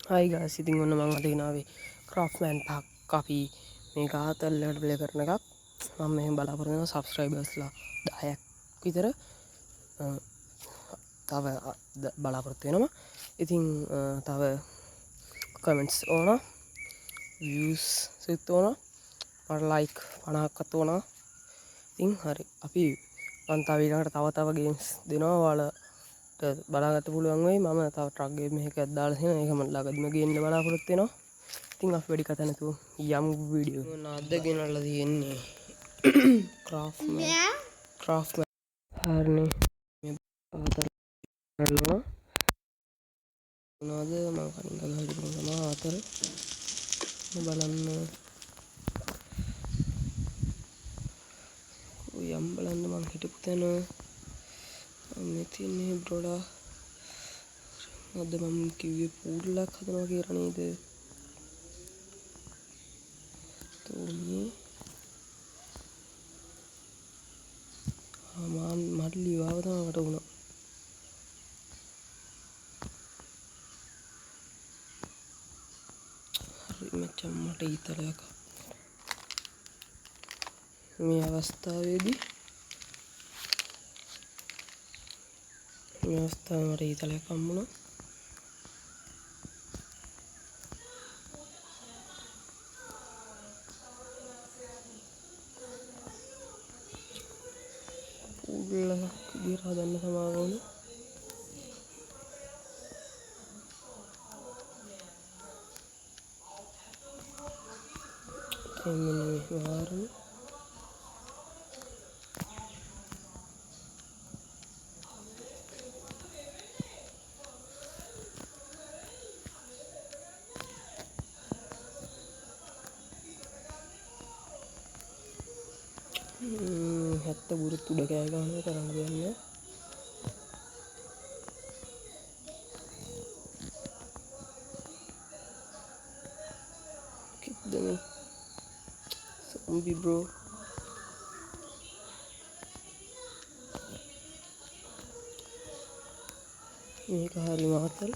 හයි ගායිස්, ඉතින් ඔන්න මම අද ගෙනාවේ ක්‍රාෆ්ට්මෑන් පහක් අපි මේක ආතල්ලට ප්ලේ කරන එකක්. මම මෙහෙම බලාපොරොත්තු වෙනවා සබ්ස්ක්‍රයිබර්ස්ලා 10ක් විතර තව බලාපොරොත්තු වෙනවා. ඉතින් තව කමෙන්ට්ස් ඕන, views සිත් ඕන, මට ලයික් 50ක්වත් ඕන. ඉතින් හරි, අපි මම තව ඊළඟට තව ගේම්ස් දෙනවා ඔයාලට බලාගන්න පුළුවන් වෙයි. මම තව ට්‍රක් ගේම් එකක් දාලා තියෙනවා. ඒක මම ළඟදිම ගේන්න බලාපොරොත්තු වෙනවා. ඉතින් අපි වැඩි කතා නැතුව යමු වීඩියෝ. මම අද ගෙනල්ලා තියෙන්නේ ක්‍රාෆ්ට්මෑන් හරිනේ. මේ ආතල් කරනවා මොනවද මම කලින් ගමන් හිටපු ආතල් බලන්න. යම් බලන්න මම හිටපු තැන මෙතින්නේ බ්‍රෝලා. අද මම කිව්වේ පූල්ලක් හදනවා කියලා නේද? තෝන්නේ මට ලිවාව තමයි මට වුණා. හරි මචං, මට ඊතලයක් මේ අවස්ථාවේදී මට ඊතලයක් හම්බුණා. පූල්ලක් විදියට හදන්න සමාව වුණා. මෙන්න මේ වාරණ හැත්ත බුරුත් උඩ කෑ ගන්නවා කරන්න දෙයක් නෑ. කිද්දනේ zombie bro. මේක හරි මාතල්.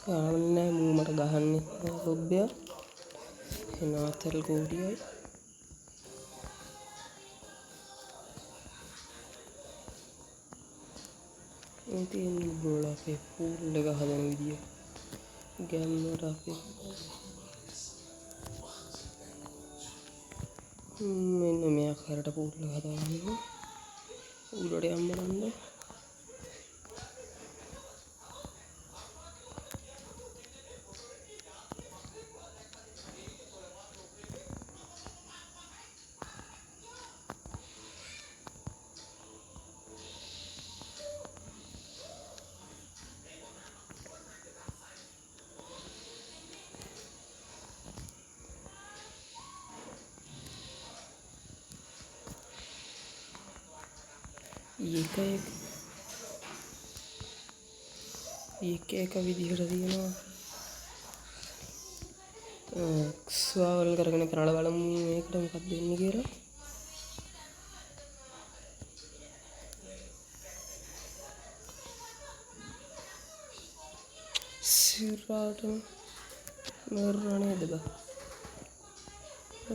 ගාන්නේ මූ මට ගහන්නේ ලොබ්බය. එන ආතල් ගෝඩියයි. මේ තියෙන බෝල අපේ පූල් එක හදන විදිය. ගැම්මට අපේ මෙන්න මේ ආකාරයට පූල් එක හදාගන්න. උඩට යන්න බලන්න. එක විදිහට තියෙනවා. ස්වාවල් කරගෙන කරලා බලමු මේකට මොකක්ද දෙන්නේ කියලා. සිරාට මරණ නේද බා?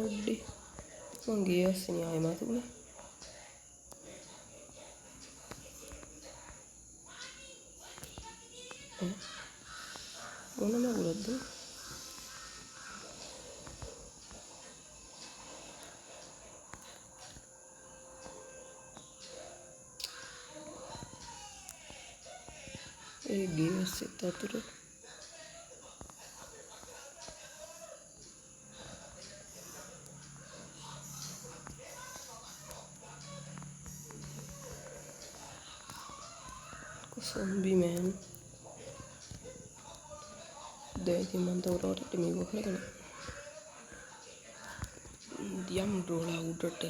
ඔඩි මං ගියස් න්යාය මාතුනේ. මොනම උරද්ද? ඒ ගියස් එක්ක අතර zombie man. Deti mantorot mi go කරගෙන යම් ඩෝලා උඩට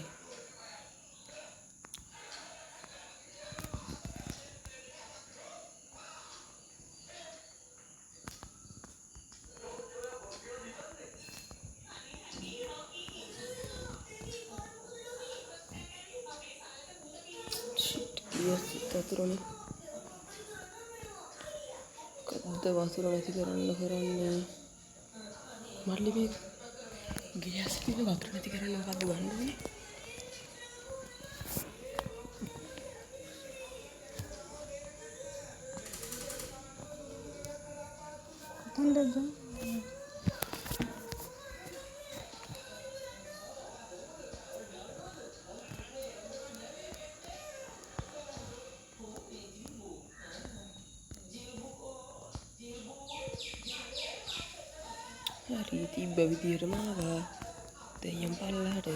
වතුරනේ. කද්ද වතුර නැති කරන්නේ. මල්ලි මේ ගෑස් තියෙන වතුර නැති කරන්න මොකද්ද ගන්න ඕනේ? කොතනද? හරි තිබ්බ විදියටම ආවා. දෙයියන් පල්ලහට.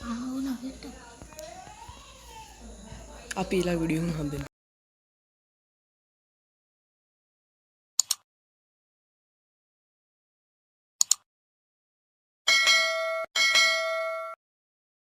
ආවුණා හෙට. අපි ඊළඟ වීඩියෝ එකෙන් හම්බෙමු.